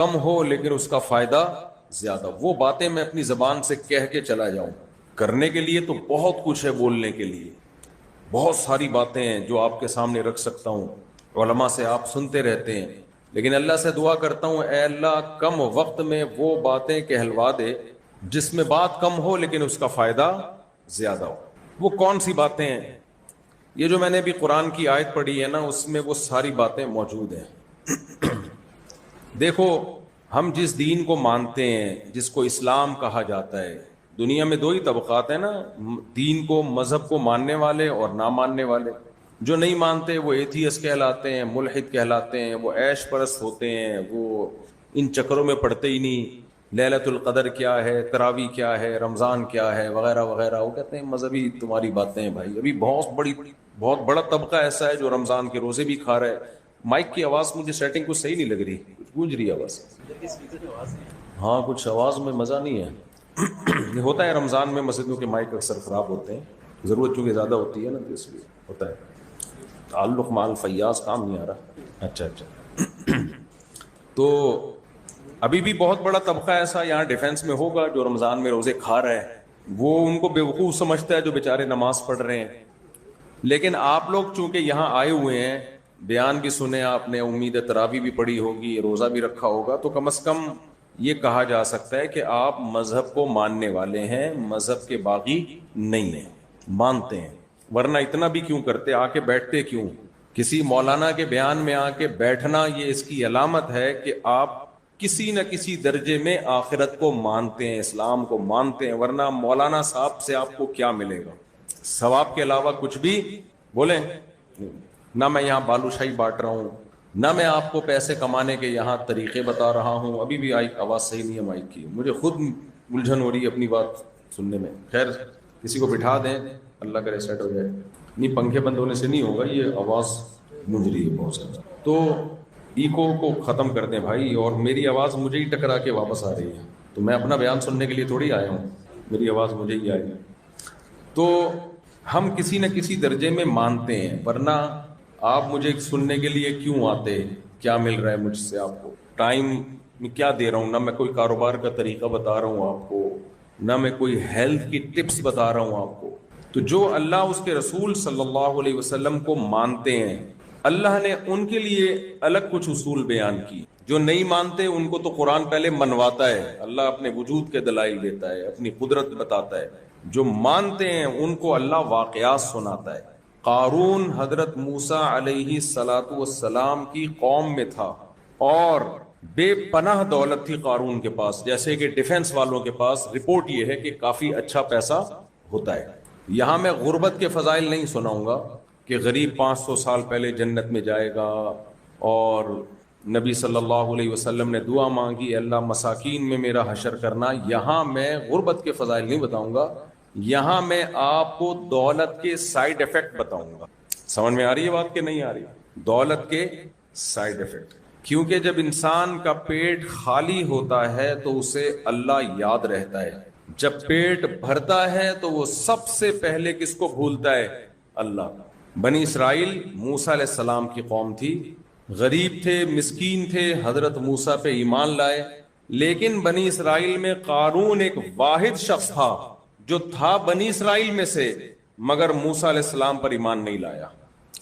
کم ہو لیکن اس کا فائدہ زیادہ. وہ باتیں میں اپنی زبان سے کہہ کے چلا جاؤں. کرنے کے لیے تو بہت کچھ ہے، بولنے کے لیے بہت ساری باتیں ہیں جو آپ کے سامنے رکھ سکتا ہوں. علماء سے آپ سنتے رہتے ہیں، لیکن اللہ سے دعا کرتا ہوں اے اللہ کم وقت میں وہ باتیں کہلوا دے جس میں بات کم ہو لیکن اس کا فائدہ زیادہ ہو. وہ کون سی باتیں ہیں؟ یہ جو میں نے ابھی قرآن کی آیت پڑھی ہے نا، اس میں وہ ساری باتیں موجود ہیں. دیکھو، ہم جس دین کو مانتے ہیں، جس کو اسلام کہا جاتا ہے، دنیا میں دو ہی طبقات ہیں نا، دین کو، مذہب کو ماننے والے اور نہ ماننے والے. جو نہیں مانتے وہ ایتھیسٹ کہلاتے ہیں، ملحد کہلاتے ہیں، وہ عیش پرست ہوتے ہیں، وہ ان چکروں میں پڑتے ہی نہیں. لیلۃ القدر کیا ہے، تراویح کیا ہے، رمضان کیا ہے، وغیرہ وغیرہ. وہ کہتے ہیں مذہبی تمہاری باتیں ہیں بھائی. ابھی بہت بڑا طبقہ ایسا ہے جو رمضان کے روزے بھی کھا رہا ہے. مائک کی آواز مجھے سیٹنگ کچھ صحیح نہیں لگ رہی، کچھ گونج رہی ہے آواز. ہاں کچھ آواز میں مزہ نہیں ہے. یہ ہوتا ہے رمضان میں مسجدوں کے مائک اکثر خراب ہوتے ہیں، ضرورت چونکہ زیادہ ہوتی ہے نا تو اس لیے ہوتا ہے. تعلق مال فیاض کام نہیں آ رہا. اچھا. تو ابھی بھی بہت بڑا طبقہ ایسا یہاں ڈیفینس میں ہوگا جو رمضان میں روزے کھا رہا ہے. وہ ان کو بیوقوف سمجھتا ہے جو بیچارے نماز پڑھ رہے ہیں. لیکن آپ لوگ چونکہ یہاں آئے ہوئے ہیں، بیان بھی سنے آپ نے، امید ہے تراویح بھی پڑھی ہوگی، روزہ بھی رکھا ہوگا، تو کم از کم یہ کہا جا سکتا ہے کہ آپ مذہب کو ماننے والے ہیں، مذہب کے باغی نہیں ہیں، مانتے ہیں. ورنہ اتنا بھی کیوں کرتے، آ کے بیٹھتے کیوں؟ کسی مولانا کے بیان میں آ کے بیٹھنا یہ اس کی علامت ہے کہ آپ کسی نہ کسی درجے میں آخرت کو مانتے ہیں، اسلام کو مانتے ہیں. ورنہ مولانا صاحب سے آپ کو کیا ملے گا؟ ثواب کے علاوہ کچھ بھی بولیں. نہ میں یہاں بالوشاہی بانٹ رہا ہوں، نہ میں آپ کو پیسے کمانے کے یہاں طریقے بتا رہا ہوں. ابھی بھی آواز صحیح نہیں ہے مائک کی، مجھے خود الجھن ہو رہی ہے اپنی بات سننے میں. خیر کسی کو بٹھا دیں، اللہ کرے سیٹ ہو جائے. نہیں پنکھے بند ہونے سے نہیں ہوگا، یہ آواز گونج رہی ہے بہت زیادہ. تو ایکو کو ختم کر دیں بھائی. اور میری آواز مجھے ہی ٹکرا کے واپس آ رہی ہے، تو میں اپنا بیان سننے کے لیے تھوڑی آیا ہوں، میری آواز مجھے ہی آئی. تو ہم کسی نہ کسی درجے میں مانتے ہیں. ورنہ آپ مجھے سننے کے لیے کیوں آتے؟ کیا مل رہا ہے مجھ سے آپ کو؟ ٹائم میں کیا دے رہا ہوں؟ نہ میں کوئی کاروبار کا طریقہ بتا رہا ہوں آپ کو، نہ میں کوئی ہیلتھ کی ٹپس بتا رہا ہوں آپ کو. تو جو اللہ اس کے رسول صلی اللہ علیہ وسلم کو مانتے ہیں، اللہ نے ان کے لیے الگ کچھ اصول بیان کی. جو نہیں مانتے ان کو تو قرآن پہلے منواتا ہے، اللہ اپنے وجود کے دلائل دیتا ہے، اپنی قدرت بتاتا ہے. جو مانتے ہیں ان کو اللہ واقعات سناتا ہے. قارون حضرت موسیٰ علیہ الصلاۃ والسلام کی قوم میں تھا اور بے پناہ دولت تھی قارون کے پاس. جیسے کہ ڈیفنس والوں کے پاس رپورٹ یہ ہے کہ کافی اچھا پیسہ ہوتا ہے. یہاں میں غربت کے فضائل نہیں سناؤں گا کہ غریب 500 سال پہلے جنت میں جائے گا، اور نبی صلی اللہ علیہ وسلم نے دعا مانگی اللہ مساکین میں میرا حشر کرنا. یہاں میں غربت کے فضائل نہیں بتاؤں گا، یہاں میں آپ کو دولت کے سائیڈ ایفیکٹ بتاؤں گا. سمجھ میں آ رہی ہے بات کہ نہیں آ رہی؟ دولت کے سائیڈ ایفیکٹ. کیونکہ جب انسان کا پیٹ خالی ہوتا ہے تو اسے اللہ یاد رہتا ہے. جب پیٹ بھرتا ہے تو وہ سب سے پہلے کس کو بھولتا ہے؟ اللہ. بنی اسرائیل موسیٰ علیہ السلام کی قوم تھی، غریب تھے، مسکین تھے، حضرت موسیٰ پہ ایمان لائے. لیکن بنی اسرائیل میں قارون ایک واحد شخص تھا جو تھا بنی اسرائیل میں سے، مگر موسیٰ علیہ السلام پر ایمان نہیں لایا،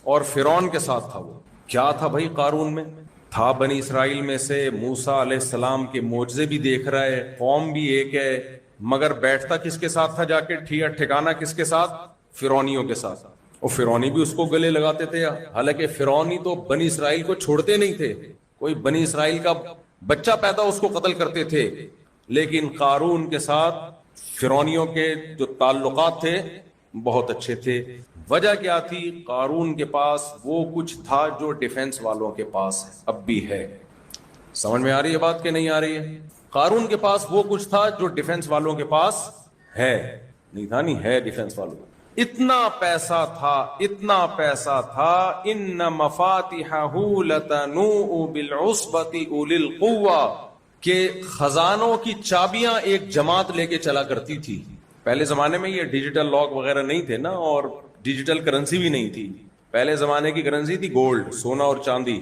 اور فرعون کے ساتھ تھا. وہ کیا تھا بھائی؟ قارون میں تھا، بنی اسرائیل میں سے، موسیٰ علیہ السلام کے معجزے بھی دیکھ رہا ہے، قوم بھی ایک ہے، مگر بیٹھتا کس کے ساتھ تھا؟ جا کے ٹھکانا کس کے ساتھ؟ فرعونیوں کے ساتھ. اور فرعونی بھی اس کو گلے لگاتے تھے. حالانکہ فرعونی تو بنی اسرائیل کو چھوڑتے نہیں تھے، کوئی بنی اسرائیل کا بچہ پیدا اس کو قتل کرتے تھے. لیکن قارون کے ساتھ فرعونیوں کے جو تعلقات تھے بہت اچھے تھے. وجہ کیا تھی؟ قارون کے پاس وہ کچھ تھا جو ڈیفنس والوں کے پاس اب بھی ہے. سمجھ میں آ رہی ہے بات کہ نہیں آ رہی ہے؟ قارون کے پاس وہ کچھ تھا جو ڈیفنس والوں کے پاس ہے. نہیں تھا، نہیں ہے ڈیفنس والوں. اتنا پیسہ تھا، اتنا پیسہ تھا، ان مفاتحہ لتنوء بالعصبۃ اولي القوہ، کہ خزانوں کی چابیاں ایک جماعت لے کے چلا کرتی تھی. پہلے زمانے میں یہ ڈیجیٹل لاک وغیرہ نہیں تھے نا، اور ڈیجیٹل کرنسی بھی نہیں تھی. پہلے زمانے کی کرنسی تھی گولڈ، سونا اور چاندی.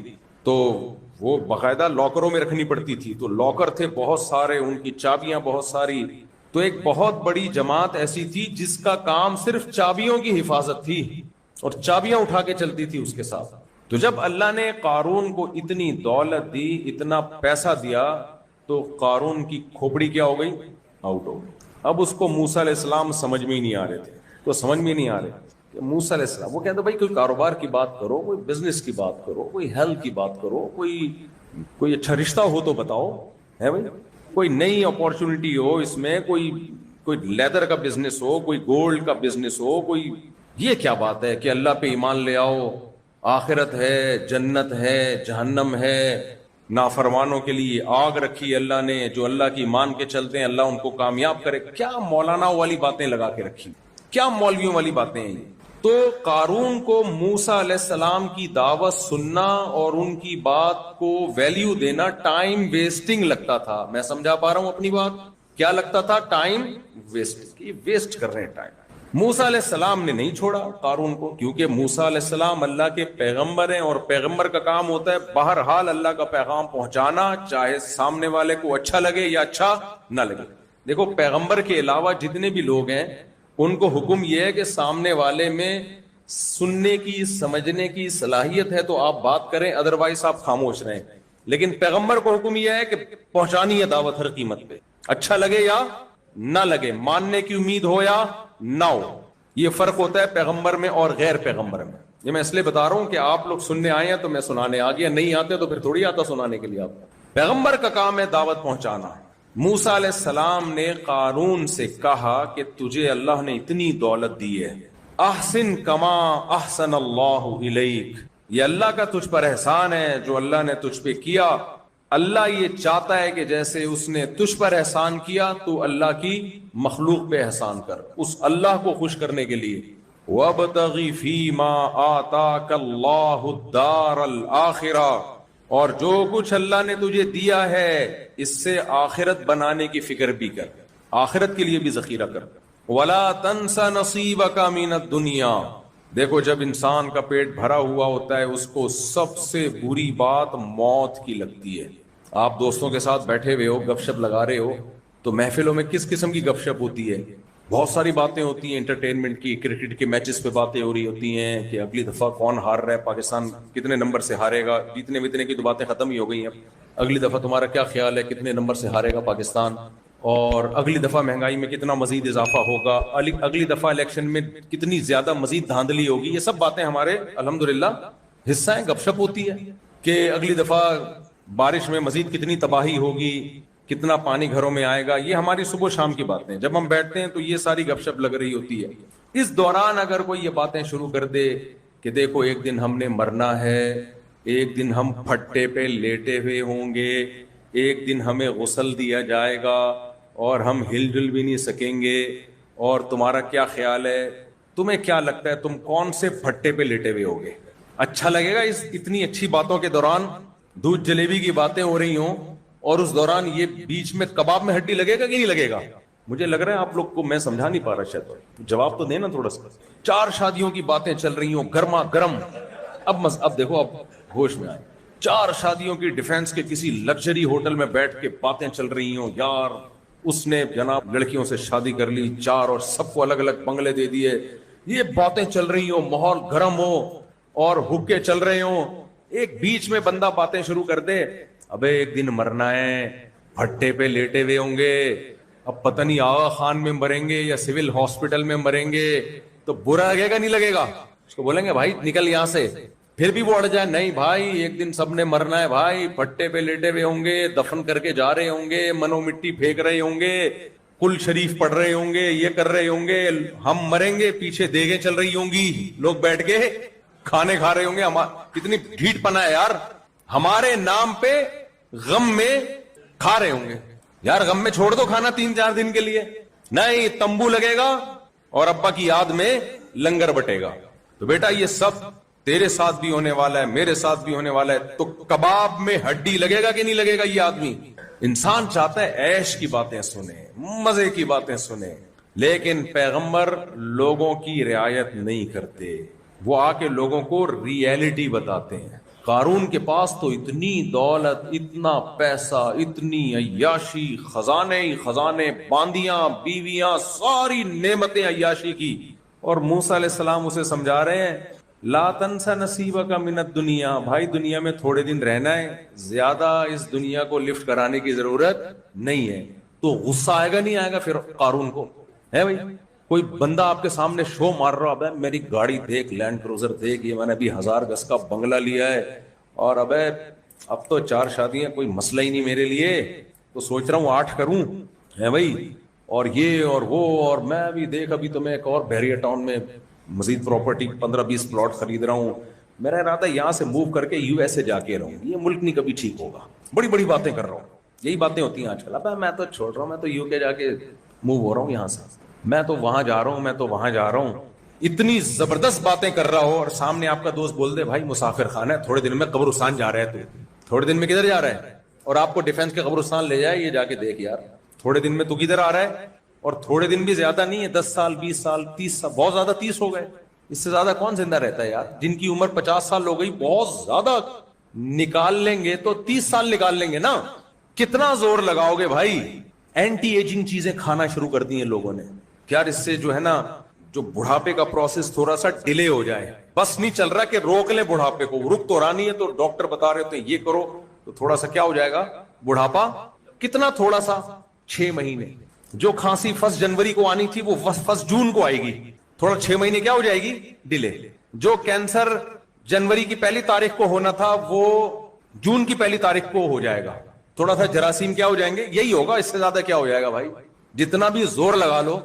تو وہ باقاعدہ لاکروں میں رکھنی پڑتی تھی، تو لاکر تھے بہت سارے، ان کی چابیاں بہت ساری. تو ایک بہت بڑی جماعت ایسی تھی جس کا کام صرف چابیوں کی حفاظت تھی اور چابیاں اٹھا کے چلتی تھی اس کے ساتھ. تو جب اللہ نے قارون کو اتنی دولت دی، اتنا پیسہ دیا، تو قارون کی کھوپڑی کیا ہو گئی؟ آؤٹ ہو گئی. اب اس کو موسیٰ علیہ السلام سمجھ میں ہی نہیں آ رہے تھے، تو سمجھ میں نہیں آ رہے کہ موسیٰ علیہ السلام، وہ کہتے بھائی کوئی کاروبار کی بات کرو، کوئی بزنس کی بات کرو، کوئی ہیلتھ کی بات کرو، کوئی اچھا رشتہ ہو تو بتاؤ، ہے بھائی کوئی نئی اپورچونٹی ہو اس میں، کوئی لیدر کا بزنس ہو، کوئی گولڈ کا بزنس ہو، کوئی. یہ کیا بات ہے کہ اللہ پہ ایمان لے آؤ، آخرت ہے، جنت ہے، جہنم ہے، نافرمانوں کے لیے آگ رکھی اللہ نے، جو اللہ کی مان کے چلتے ہیں اللہ ان کو کامیاب کرے. کیا مولانا والی باتیں لگا کے رکھی، کیا مولویوں والی باتیں ہیں. تو قارون کو موسیٰ علیہ السلام کی دعوت سننا اور ان کی بات کو ویلیو دینا ٹائم ویسٹنگ لگتا تھا. میں سمجھا پا رہا ہوں اپنی بات؟ کیا لگتا تھا؟ ٹائم ویسٹ کر رہے ہیں ٹائم. موسیٰ علیہ السلام نے نہیں چھوڑا قارون کو، کیونکہ موسیٰ علیہ السلام اللہ کے پیغمبر ہیں، اور پیغمبر کا کام ہوتا ہے بہرحال اللہ کا پیغام پہنچانا، چاہے سامنے والے کو اچھا لگے یا اچھا نہ لگے. دیکھو پیغمبر کے علاوہ جتنے بھی لوگ ہیں ان کو حکم یہ ہے کہ سامنے والے میں سننے کی، سمجھنے کی صلاحیت ہے تو آپ بات کریں، ادروائز آپ خاموش رہیں. لیکن پیغمبر کو حکم یہ ہے کہ پہنچانی ہے دعوت ہر قیمت پہ، اچھا لگے یا نہ لگے، ماننے کی امید ہو یا نہ ہو. یہ فرق ہوتا ہے پیغمبر میں اور غیر پیغمبر میں. یہ میں اس لیے بتا رہا ہوں کہ آپ لوگ سننے آئے ہیں تو میں سنانے آ گیا، نہیں آتے تو پھر تھوڑی آتا سنانے کے لیے. آپ پیغمبر کا کام ہے دعوت پہنچانا. موسیٰ علیہ السلام نے قارون سے کہا کہ تجھے اللہ نے اتنی دولت دی ہے، احسن کما احسن اللہ الیک، یہ اللہ کا تجھ پر احسان ہے جو اللہ نے تجھ پہ کیا. اللہ یہ چاہتا ہے کہ جیسے اس نے تجھ پر احسان کیا تو اللہ کی مخلوق پہ احسان کر، اس اللہ کو خوش کرنے کے لیے. وَابْتَغِ فِي مَا آتَاكَ اللَّهُ الدَّارَ الْآخِرَةَ، اور جو کچھ اللہ نے تجھے دیا ہے اس سے آخرت بنانے کی فکر بھی کر، آخرت کے لیے بھی ذخیرہ کر. وَلَا تَنْسَ نَصِيبَكَ مِنَ الدُّنْيَا، دیکھو جب انسان کا پیٹ بھرا ہوا ہوتا ہے اس کو سب سے بری بات موت کی لگتی ہے. آپ دوستوں کے ساتھ بیٹھے ہوئے ہو، گپ شپ لگا رہے ہو، تو محفلوں میں کس قسم کی گپ شپ ہوتی ہے؟ بہت ساری باتیں ہوتی ہیں انٹرٹینمنٹ کی، کرکٹ کے میچز پہ باتیں ہو رہی ہوتی ہیں کہ اگلی دفعہ کون ہار رہا ہے، پاکستان کتنے نمبر سے ہارے گا، جیتنے ویتنے کی تو باتیں ختم ہی ہو گئی ہیں. اگلی دفعہ تمہارا کیا خیال ہے کتنے نمبر سے ہارے گا پاکستان، اور اگلی دفعہ مہنگائی میں کتنا مزید اضافہ ہوگا، اگلی دفعہ الیکشن میں کتنی زیادہ مزید دھاندلی ہوگی. یہ سب باتیں ہمارے الحمدللہ حصہ ہیں، گپ شپ ہوتی ہے کہ اگلی دفعہ بارش میں مزید کتنی تباہی ہوگی، کتنا پانی گھروں میں آئے گا. یہ ہماری صبح شام کی باتیں ہیں. جب ہم بیٹھتے ہیں تو یہ ساری گپ شپ لگ رہی ہوتی ہے. اس دوران اگر کوئی یہ باتیں شروع کر دے کہ دیکھو ایک دن ہم نے مرنا ہے، ایک دن ہم پھٹے پہ لیٹے ہوئے ہوں گے، ایک دن ہمیں غسل دیا جائے گا اور ہم ہل جل بھی نہیں سکیں گے، اور تمہارا کیا خیال ہے، تمہیں کیا لگتا ہے تم کون سے پھٹے پہ لیٹے ہوئے ہوگے؟ اچھا لگے گا اس اتنی اچھی باتوں کے دوران دودھ جلیبی کی باتیں ہو رہی ہوں اور اس دوران یہ بیچ میں کباب میں ہڈی لگے گا کہ نہیں لگے گا؟ مجھے لگ رہا ہے آپ لوگ کو میں سمجھا نہیں پا رہا، شاید جواب تو دینا تھوڑا سا. 4 شادیوں کی باتیں چل رہی ہوں گرما گرم. اب دیکھو، اب ہوش میں آئے. 4 شادیوں کی ڈیفینس کے کسی لگژری ہوٹل میں بیٹھ کے باتیں چل رہی ہوں، یار اس نے جناب لڑکیوں سے شادی کر لی 4 اور سب کو الگ الگ بنگلے دے دیے. یہ باتیں چل رہی ہوں، ماحول گرم ہو اور حکے چل رہے ہوں، ایک بیچ میں بندہ باتیں شروع کر دے، ابے ایک دن مرنا ہے، پھٹے پہ لیٹے ہوئے ہوں گے، اب پتہ نہیں آغا خان میں مریں گے یا سول ہاسپٹل میں مریں گے، تو برا لگے گا نہیں لگے گا؟ اس کو بولیں گے بھائی نکل یہاں سے. پھر بھی وہ اڑ جائے، نہیں بھائی ایک دن سب نے مرنا ہے بھائی، پھٹے پہ لیٹے ہوئے ہوں گے، دفن کر کے جا رہے ہوں گے، منو مٹی پھینک رہے ہوں گے، کل شریف پڑھ رہے ہوں گے، یہ کر رہے ہوں گے، ہم مریں گے، پیچھے دیگیں چل رہی ہوں گی، لوگ بیٹھ کے کھانے کھا رہے ہوں گے. کتنی ڈھیٹ پنا ہے یار، ہمارے نام پہ غم میں کھا رہے ہوں گے. یار غم میں چھوڑ دو کھانا 3-4 دن کے لیے، نہیں تمبو لگے گا اور ابا کی یاد میں لنگر بٹے گا. تو بیٹا یہ سب تیرے ساتھ بھی ہونے والا ہے، میرے ساتھ بھی ہونے والا ہے. تو کباب میں ہڈی لگے گا کہ نہیں لگے گا؟ یہ آدمی انسان چاہتا ہے عیش کی باتیں سنے، مزے کی باتیں سنے، لیکن پیغمبر لوگوں کی رعایت نہیں کرتے. وہ آ کے لوگوں کو ریئلٹی بتاتے ہیں، قارون کے پاس تو اتنی دولت، اتنا پیسہ، اتنی عیاشی، خزانے ہی خزانے، باندیاں، بیویاں، ساری نعمتیں عیاشی کی، اور موسیٰ علیہ السلام اسے سمجھا رہے ہیں لا تنسا نصیبک من الدنیا، بھائی دنیا میں تھوڑے دن رہنا ہے، زیادہ اس دنیا کو لفٹ کرانے کی ضرورت نہیں ہے. تو غصہ آئے گا نہیں آئے گا پھر قارون کو؟ ہے بھائی، کوئی بندہ آپ کے سامنے شو مار رہا ہے میری گاڑی دیکھ، لینڈ کروزر دیکھ، یہ میں نے ابھی 1000 گز کا بنگلہ لیا ہے، اور اب تو 4 شادیاں، کوئی مسئلہ ہی نہیں میرے لیے، تو سوچ رہا ہوں 8 کروں، ہے بھائی، اور یہ اور وہ، اور میں ابھی دیکھ ابھی تو میں ایک اور بحریہ ٹاؤن میں مزید پراپرٹی 15-20 پلاٹ خرید رہا ہوں، میرا ارادہ یہاں سے موو کر کے یو ایس اے جا کے رہوں، یہ ملک نہیں کبھی ٹھیک ہوگا، بڑی بڑی باتیں کر رہا ہوں. یہی باتیں ہوتی ہیں آج کل. اب میں تو چھوڑ رہا ہوں، میں تو یو کے جا کے موو ہو رہا ہوں یہاں سے، میں تو وہاں جا رہا ہوں، میں تو وہاں جا رہا ہوں. اتنی زبردست باتیں کر رہا ہو اور سامنے آپ کا دوست بول دے بھائی مسافر خانہ ہے، تھوڑے دن میں قبرستان جا رہا ہے، تو تھوڑے دن میں کدھر جا رہا ہے، اور آپ کو ڈیفینس کے قبرستان لے جائے، یہ جا کے دیکھ یار تھوڑے دن میں تو کدھر آ رہا ہے. اور تھوڑے دن بھی زیادہ نہیں ہے، 10 سال 20 سال 30 سال، بہت زیادہ 30 ہو گئے، اس سے زیادہ کون زندہ رہتا ہے یار. جن کی عمر 50 سال ہو گئی بہت زیادہ نکال لیں گے تو 30 سال نکال لیں گے نا. کتنا زور لگاؤ گے بھائی؟ اینٹی ایجنگ چیزیں کھانا شروع کر دی ہیں لوگوں نے، کیا اس سے جو ہے نا جو بڑھاپے کا پروسیس تھوڑا سا ڈیلے ہو جائے. بس نہیں چل رہا کہ روک لیں بڑھاپے کو، رک تو رہا نہیں ہے، تو ڈاکٹر بتا رہے ہوتے ہیں یہ کرو تو تھوڑا سا کیا ہو جائے گا بڑھاپا. کتنا تھوڑا سا 6 مہینے. جو کھانسی 1 جنوری کو آنی تھی وہ 1 جون کو آئے گی، تھوڑا 6 مہینے کیا ہو جائے گی ڈیلے. جو کینسر جنوری کی 1 تاریخ کو ہونا تھا وہ جون کی 1 تاریخ کو ہو جائے گا. تھوڑا سا جراثیم کیا ہو جائیں گے، یہی ہوگا، اس سے زیادہ کیا ہو جائے گا بھائی. جتنا بھی زور لگا لو،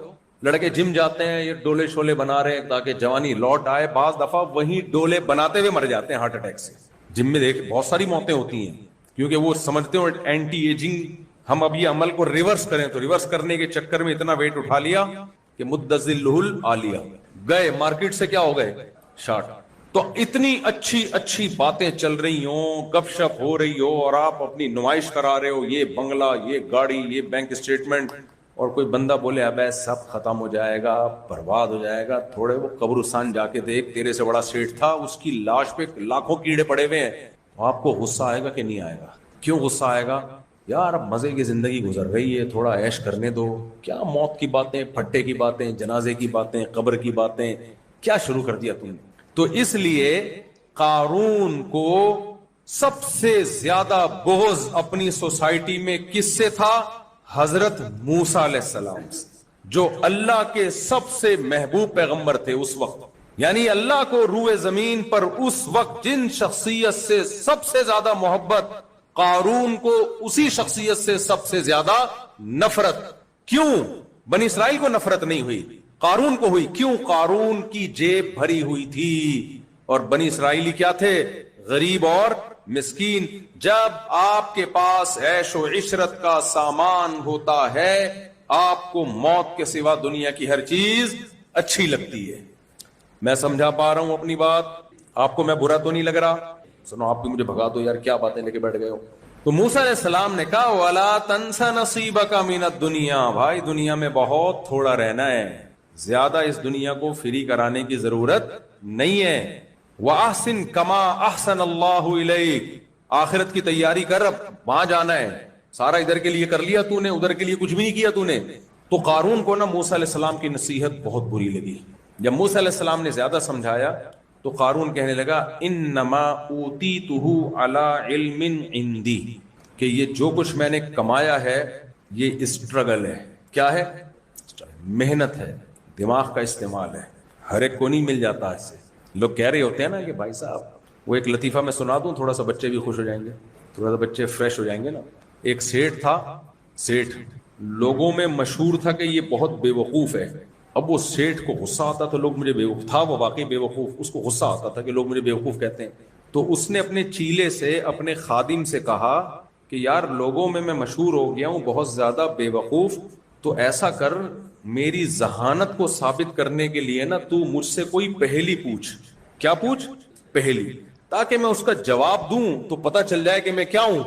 لڑکے جم جاتے ہیں، یہ ڈولے شولے بنا رہے ہیں تاکہ جوانی لوٹ آئے، بعض دفعہ وہی ڈولے بناتے ہوئے مر جاتے ہیں ہارٹ اٹیک سے. جم میں دیکھ بہت ساری موتیں ہوتی ہیں، کیونکہ وہ سمجھتے ہو اینٹی ایجنگ ہم اب یہ عمل کو ریورس کریں، تو ریورس کرنے کے چکر میں اتنا ویٹ اٹھا لیا کہ مدذلہ العالیہ گئے، مارکیٹ سے کیا ہو گئے شارٹ. تو اتنی اچھی اچھی باتیں چل رہی ہوں، گپ شپ ہو رہی ہو، اور آپ اپنی نمائش کرا رہے ہو، یہ بنگلہ، یہ گاڑی، یہ بینک اسٹیٹمنٹ، اور کوئی بندہ بولے اب سب ختم ہو جائے گا، برباد ہو جائے گا، تھوڑے وہ قبرستان جا کے دیکھ، تیرے سے بڑا سیٹ تھا، اس کی لاش پہ لاکھوں کیڑے پڑے ہوئے ہیں. آپ کو غصہ آئے گا کہ نہیں آئے گا؟ کیوں غصہ آئے گا؟ یار اب مزے کی زندگی گزر رہی ہے، تھوڑا عیش کرنے دو. کیا موت کی باتیں، پھٹے کی باتیں، جنازے کی باتیں، قبر کی باتیں، کیا شروع کر دیا تم نے. تو اس لیے قارون کو سب سے زیادہ بغض اپنی سوسائٹی میں کس سے تھا؟ حضرت موسیٰ علیہ السلام سے، جو اللہ کے سب سے محبوب پیغمبر تھے اس وقت. یعنی اللہ کو روئے زمین پر اس وقت جن شخصیت سے سب سے زیادہ محبت، قارون کو اسی شخصیت سے سب سے زیادہ نفرت. کیوں بنی اسرائیل کو نفرت نہیں ہوئی، قارون کو ہوئی؟ کیوں؟ قارون کی جیب بھری ہوئی تھی، اور بنی اسرائیلی کیا تھے؟ غریب اور مسکین. جب آپ کے پاس عیش و عشرت کا سامان ہوتا ہے، آپ کو موت کے سوا دنیا کی ہر چیز اچھی لگتی ہے. میں سمجھا پا رہا ہوں اپنی بات؟ آپ کو میں برا تو نہیں لگ رہا؟ سنو، آپ بھی مجھے بھگا دو یار، کیا باتیں لے کے بیٹھ گئے ہو. تو موسیٰ علیہ السلام نے کہا وَلَا تَنْسَ نَصِيبَكَ مِنَ الدُّنْيَا، بھائی دنیا میں بہت تھوڑا رہنا ہے، زیادہ اس دنیا کو فری کرانے کی ضرورت نہیں ہے. وَأَحْسِن كَمَا أَحْسَنَ اللَّهُ إِلَيْكَ، آخرت کی تیاری کر، اب وہاں جانا ہے، سارا ادھر کے لیے کر لیا تو نے، ادھر کے لیے کچھ بھی نہیں کیا تو نے. تو قارون کو نا موسیٰ علیہ السلام کی نصیحت بہت بری لگی. جب موسیٰ علیہ السلام نے زیادہ سمجھایا تو قارون کہنے لگا انما اوتیتہ علی علم عندی، کہ یہ جو کچھ میں نے کمایا ہے یہ اسٹرگل ہے. کیا ہے؟ محنت ہے، دماغ کا استعمال ہے، ہر ایک کو نہیں مل جتا. اس سے لوگ کہہ رہے ہوتے ہیں نا کہ بھائی صاحب، وہ ایک لطیفہ میں سنا دوں، تھوڑا سا بچے بھی خوش ہو جائیں گے، تھوڑا سا بچے فریش ہو جائیں گے نا. ایک سیٹھ تھا، سیٹھ لوگوں میں مشہور تھا کہ یہ بہت بے وقوف ہے. اب وہ سیٹھ کو غصہ آتا تو لوگ مجھے بیوقوف، تھا وہ واقعی بے وقوف، اس کو غصہ آتا تھا کہ لوگ مجھے بیوقوف کہتے ہیں. تو اس نے اپنے چیلے سے، اپنے خادم سے کہا کہ یار لوگوں میں مشہور ہو گیا ہوں بہت زیادہ بے وقوف، تو ایسا کر میری ذہانت کو ثابت کرنے کے لیے نا تو مجھ سے کوئی پہیلی پوچھ. کیا پوچھ؟ پہیلی، تاکہ میں اس کا جواب دوں تو پتہ چل جائے کہ میں کیا ہوں،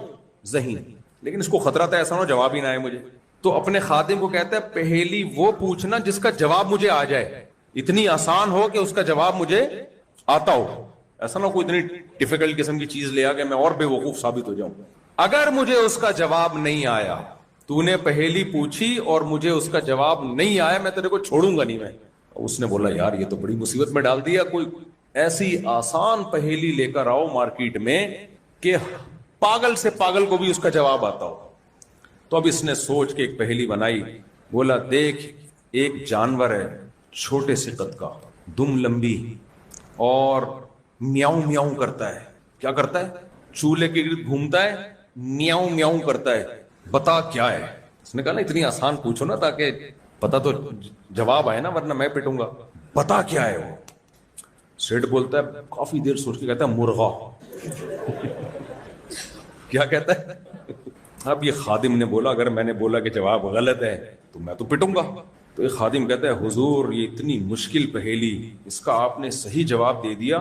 ذہین. لیکن اس کو خطرہ تھا ایسا نہ جواب ہی نہ آئے مجھے. تو اپنے خادم کو کہتا ہے پہیلی وہ پوچھنا جس کا جواب مجھے آ جائے، اتنی آسان ہو کہ اس کا جواب مجھے آتا ہو. ایسا نہ کوئی اتنی ڈیفیکلٹ قسم کی چیز لے آ کہ میں اور بے وقوف ثابت ہو جاؤں. اگر مجھے اس کا جواب نہیں آیا, تو نے پہلی پوچھی اور مجھے اس کا جواب نہیں آیا, میں تیرے کو چھوڑوں گا نہیں. میں اس نے بولا یار یہ تو بڑی مصیبت میں ڈال دیا, کوئی ایسی آسان پہیلی لے کر آؤ مارکیٹ میں کہ پاگل سے پاگل کو بھی اس کا جواب آتا ہو. تو اب اس نے سوچ کے ایک پہیلی بنائی. بولا دیکھ, ایک جانور ہے چھوٹے سے قد کا, دم لمبی, اور میاؤں میاؤں کرتا ہے. کیا کرتا ہے؟ چولہے کے گرد گھومتا ہے, میاؤں میاؤں کرتا ہے. بتا کیا ہے؟ اس نے کہا نا اتنی آسان پوچھو نا تاکہ پتا تو جواب آئے نا, ورنہ میں پٹوں گا. بتا کیا ہے وہ؟ سیٹ بولتا ہے, کافی دیر سوچ کے کہتا ہے مرغا. کیا کہتا ہے؟ اب یہ خادم نے بولا اگر میں نے بولا کہ جواب غلط ہے تو میں تو پٹوں گا. تو ایک خادم کہتا ہے حضور یہ اتنی مشکل پہیلی, اس کا آپ نے صحیح جواب دے دیا,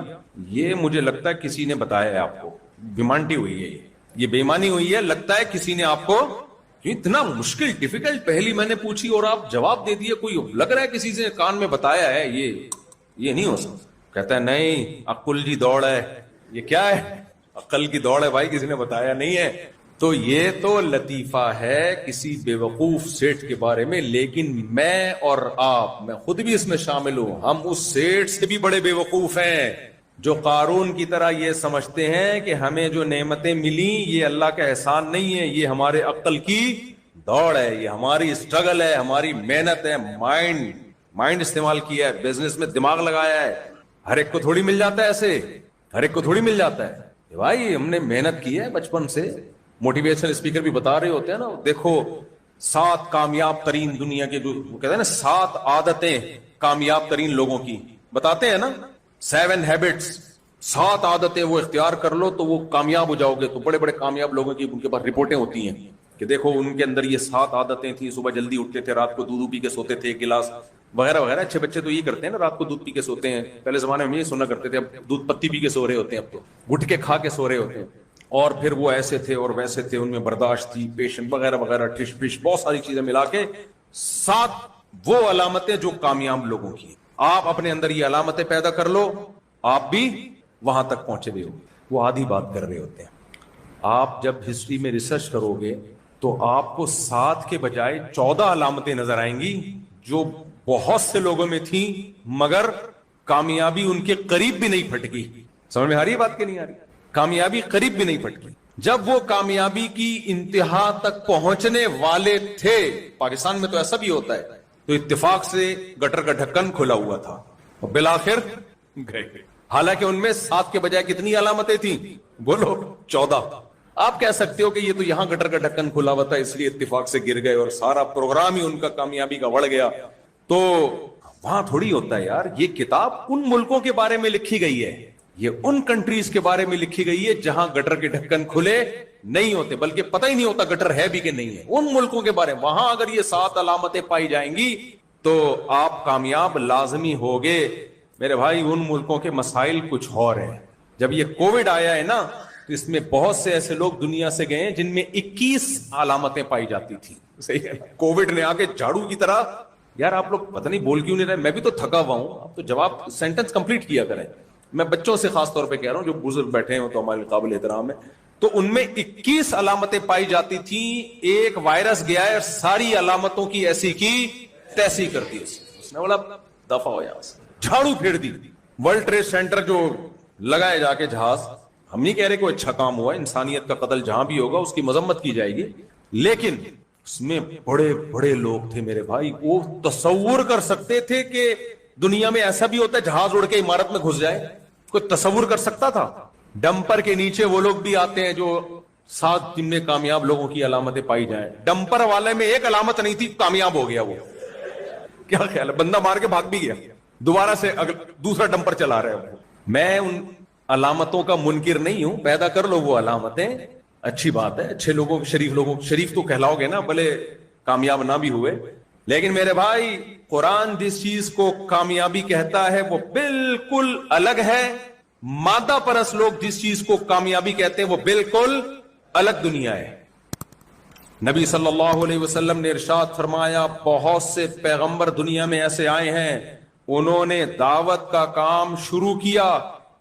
یہ مجھے لگتا ہے کسی نے بتایا ہے آپ کو, بیمانٹی ہوئی ہے, یہ بےمانی ہوئی ہے, لگتا ہے کسی نے آپ کو, اتنا مشکل ڈیفیکلٹ پہلی میں نے پوچھی اور آپ جواب دے دیے, کوئی لگ رہا ہے کسی سے کان میں بتایا ہے, یہ نہیں ہو سکتا. کہتا ہے نہیں, عقل کی دوڑ ہے. یہ کیا ہے؟ عقل کی دوڑ ہے بھائی, کسی نے بتایا نہیں ہے. تو یہ تو لطیفہ ہے کسی بے وقوف سیٹ کے بارے میں, لیکن میں اور آپ, میں خود بھی اس میں شامل ہوں, ہم اس سیٹ سے بھی بڑے بے وقوف ہیں جو قارون کی طرح یہ سمجھتے ہیں کہ ہمیں جو نعمتیں ملیں یہ اللہ کا احسان نہیں ہے, یہ ہمارے عقل کی دوڑ ہے, یہ ہماری اسٹرگل ہے, ہماری محنت ہے, مائنڈ استعمال کیا ہے, بزنس میں دماغ لگایا ہے. ہر ایک کو تھوڑی مل جاتا ہے ایسے, ہر ایک کو تھوڑی مل جاتا ہے. بھائی ہم نے محنت کی ہے بچپن سے. موٹیویشنل اسپیکر بھی بتا رہے ہوتے ہیں نا, دیکھو 7 کامیاب ترین دنیا کے, جو کہتے ہیں نا 7 عادتیں کامیاب ترین لوگوں کی, بتاتے ہیں نا 7 ہیبٹس, 7 عادتیں وہ اختیار کر لو تو وہ کامیاب ہو جاؤ گے. تو بڑے بڑے کامیاب لوگوں کی ان کے پاس رپورٹیں ہوتی ہیں کہ دیکھو ان کے اندر یہ 7 عادتیں تھیں, صبح جلدی اٹھتے تھے, رات کو دودھ پی کے سوتے تھے, 1 گلاس وغیرہ وغیرہ. اچھے بچے تو یہ کرتے ہیں نا, رات کو دودھ پی کے سوتے ہیں. پہلے زمانے میں یہ سنا کرتے تھے, اب دودھ پتی پی کے سو رہے ہوتے ہیں, اب تو گٹکے کھا کے سو رہے ہوتے ہیں. اور پھر وہ ایسے تھے اور ویسے تھے, ان میں برداشت تھی, پیشنٹ وغیرہ وغیرہ, ٹش پش, بہت ساری چیزیں ملا کے 7 وہ علامتیں جو کامیاب لوگوں کی. آپ اپنے اندر یہ علامتیں پیدا کر لو, آپ بھی وہاں تک پہنچے ہوئے ہو. وہ آدھی بات کر رہے ہوتے ہیں. آپ جب ہسٹری میں ریسرچ کرو گے تو آپ کو 7 کے بجائے 14 علامتیں نظر آئیں گی جو بہت سے لوگوں میں تھیں, مگر کامیابی ان کے قریب بھی نہیں پھٹکی. سمجھ میں آ رہی ہے بات کہ نہیں آ رہی؟ کامیابی قریب بھی نہیں پھٹکی. جب وہ کامیابی کی انتہا تک پہنچنے والے تھے, پاکستان میں تو ایسا بھی ہوتا ہے, تو اتفاق سے گٹر کا ڈھکن کھلا ہوا تھا اور بالآخر گئے. حالانکہ ان میں 7 کے بجائے کتنی علامتیں تھیں؟ بولو 14. آپ کہہ سکتے ہو کہ یہ تو یہاں گٹر کا ڈھکن کھلا ہوا تھا اس لیے اتفاق سے گر گئے اور سارا پروگرام ہی ان کا کامیابی کا بڑھ گیا. تو وہاں تھوڑی ہوتا ہے یار. یہ کتاب ان ملکوں کے بارے میں لکھی گئی ہے, یہ ان کنٹریز کے بارے میں لکھی گئی ہے جہاں گٹر کے ڈھکن کھلے نہیں ہوتے, بلکہ پتہ ہی نہیں ہوتا گٹر ہے بھی کہ نہیں ہے. ان ملکوں کے بارے میں, وہاں اگر یہ 7 علامتیں پائی جائیں گی تو آپ کامیاب لازمی ہوگے. میرے بھائی ان ملکوں کے مسائل کچھ اور ہیں. جب یہ کووڈ آیا ہے نا تو اس میں بہت سے ایسے لوگ دنیا سے گئے ہیں جن میں 21 علامتیں پائی جاتی تھی. صحیح ہے, کووڈ نے آ کے جھاڑو کی طرح. یار آپ لوگ پتہ نہیں بول کیوں نہیں رہے, میں بھی تو تھکا ہوا ہوں. آپ تو جواب سینٹنس کمپلیٹ کیا کریں. میں بچوں سے خاص طور پہ کہہ رہا ہوں, جو بزرگ بیٹھے ہیں تو ہمارے قابل احترام ہے. تو ان میں 21 علامتیں پائی جاتی تھیں. ایک وائرس گیا ہے اور ساری علامتوں کی ایسی کی تیسی کر دی. اس نے بولا دفع ہو یہاں سے, جھاڑو پھیر دی. ورلڈ ٹریڈ سینٹر جو لگائے جا کے جہاز, ہم نہیں کہہ رہے کہ وہ اچھا کام ہوا, انسانیت کا قتل جہاں بھی ہوگا اس کی مذمت کی جائے گی, لیکن اس میں بڑے بڑے لوگ تھے میرے بھائی. وہ تصور کر سکتے تھے کہ دنیا میں ایسا بھی ہوتا ہے جہاز اڑ کے عمارت میں گھس جائے؟ کوئی تصور کر سکتا تھا؟ ڈمپر کے نیچے وہ لوگ بھی آتے ہیں جو 7 جن میں کامیاب لوگوں کی علامتیں پائی جائیں. ڈمپر والے میں ایک علامت نہیں تھی, کامیاب ہو گیا وہ. کیا خیال ہے, بندہ مار کے بھاگ بھی گیا, دوبارہ سے دوسرا ڈمپر چلا رہے ہو. میں ان علامتوں کا منکر نہیں ہوں, پیدا کر لو وہ علامتیں, اچھی بات ہے. اچھے لوگوں, شریف تو کہلاؤ گے نا, بھلے کامیاب نہ بھی ہوئے. لیکن میرے بھائی قرآن جس چیز کو کامیابی کہتا ہے وہ بالکل الگ ہے. مادہ پرست لوگ جس چیز کو کامیابی کہتے ہیں وہ بالکل الگ دنیا ہے. نبی صلی اللہ علیہ وسلم نے ارشاد فرمایا, بہت سے پیغمبر دنیا میں ایسے آئے ہیں, انہوں نے دعوت کا کام شروع کیا,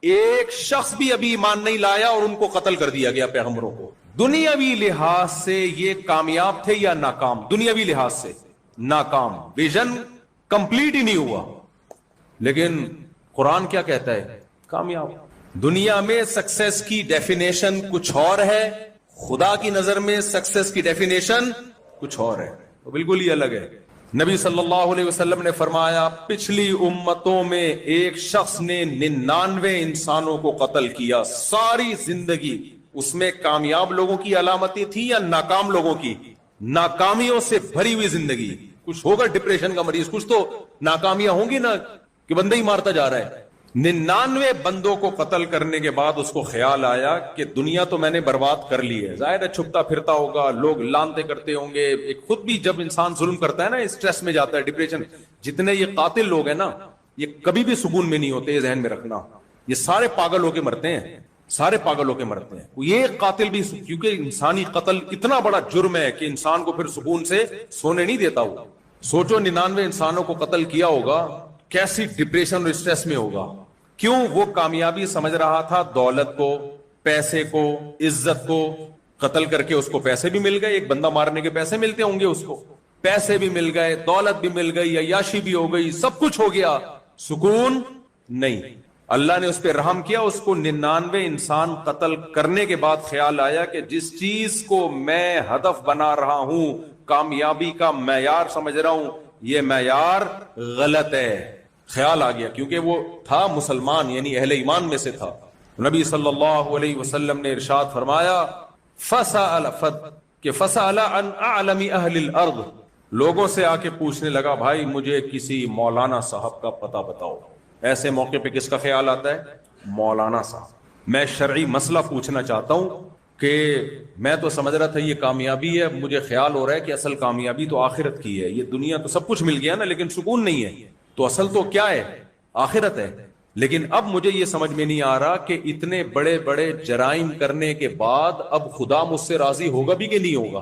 ایک شخص بھی ابھی ایمان نہیں لایا اور ان کو قتل کر دیا گیا پیغمبروں کو. دنیاوی لحاظ سے یہ کامیاب تھے یا ناکام؟ دنیاوی لحاظ سے ناکام، ویژن کمپلیٹ ہی نہیں ہوا. لیکن قرآن کیا کہتا ہے؟ کامیاب. دنیا میں سکسیس کی ڈیفینیشن کچھ اور ہے، خدا کی نظر میں سکسیس کی ڈیفینیشن کچھ اور ہے، تو بالکل ہی الگ ہے. نبی صلی اللہ علیہ وسلم نے فرمایا پچھلی امتوں میں ایک شخص نے 99 انسانوں کو قتل کیا ساری زندگی. اس میں کامیاب لوگوں کی علامتیں تھی یا ناکام لوگوں کی؟ ناکامیوں سے بھری ہوئی زندگی. کچھ ہوگا ڈپریشن کا مریض، کچھ تو ناکامیاں ہوں گی نا کہ بندہ ہی مارتا جا رہا ہے. 99 بندوں کو قتل کرنے کے بعد اس کو خیال آیا کہ دنیا تو میں نے برباد کر لی ہے. ظاہر ہے چھپتا پھرتا ہوگا، لوگ لانتے کرتے ہوں گے. ایک خود بھی جب انسان ظلم کرتا ہے نا اسٹریس میں جاتا ہے، ڈپریشن. جتنے یہ قاتل لوگ ہیں نا یہ کبھی بھی سکون میں نہیں ہوتے، یہ ذہن میں رکھنا. یہ سارے پاگل ہو کے مرتے ہیں، سارے پاگل ہو کے مرتے ہیں. یہ قاتل بھی، کیونکہ انسانی قتل اتنا بڑا جرم ہے کہ انسان کو پھر سکون سے سونے نہیں دیتا ہوا. سوچو 99 انسانوں کو قتل کیا ہوگا، کیسی ڈپریشن اور اسٹریس میں ہوگا. کیوں؟ وہ کامیابی سمجھ رہا تھا دولت کو، پیسے کو، عزت کو. قتل کر کے اس کو پیسے بھی مل گئے، ایک بندہ مارنے کے پیسے ملتے ہوں گے اس کو، پیسے بھی مل گئے، دولت بھی مل گئی، عیاشی بھی ہو گئی، سب کچھ ہو گیا، سکون نہیں. اللہ نے اس پہ رحم کیا. اس کو 99 انسان قتل کرنے کے بعد خیال آیا کہ جس چیز کو میں ہدف بنا رہا ہوں، کامیابی کا معیار سمجھ رہا ہوں، یہ معیار غلط ہے. خیال آ گیا، کیونکہ وہ تھا مسلمان، یعنی اہل ایمان میں سے تھا. نبی صلی اللہ علیہ وسلم نے ارشاد فرمایا فسأل عن اعلم اہل الارض. لوگوں سے آ کے پوچھنے لگا بھائی مجھے کسی مولانا صاحب کا پتہ بتاؤ. ایسے موقع پہ کس کا خیال آتا ہے؟ مولانا صاحب. میں شرعی مسئلہ پوچھنا چاہتا ہوں کہ میں تو سمجھ رہا تھا یہ کامیابی ہے، مجھے خیال ہو رہا ہے کہ اصل کامیابی تو آخرت کی ہے. یہ دنیا تو سب کچھ مل گیا نا لیکن سکون نہیں ہے، تو اصل تو کیا ہے؟ آخرت ہے. لیکن اب مجھے یہ سمجھ میں نہیں آ رہا کہ اتنے بڑے بڑے جرائم کرنے کے بعد اب خدا مجھ سے راضی ہوگا بھی کہ نہیں ہوگا.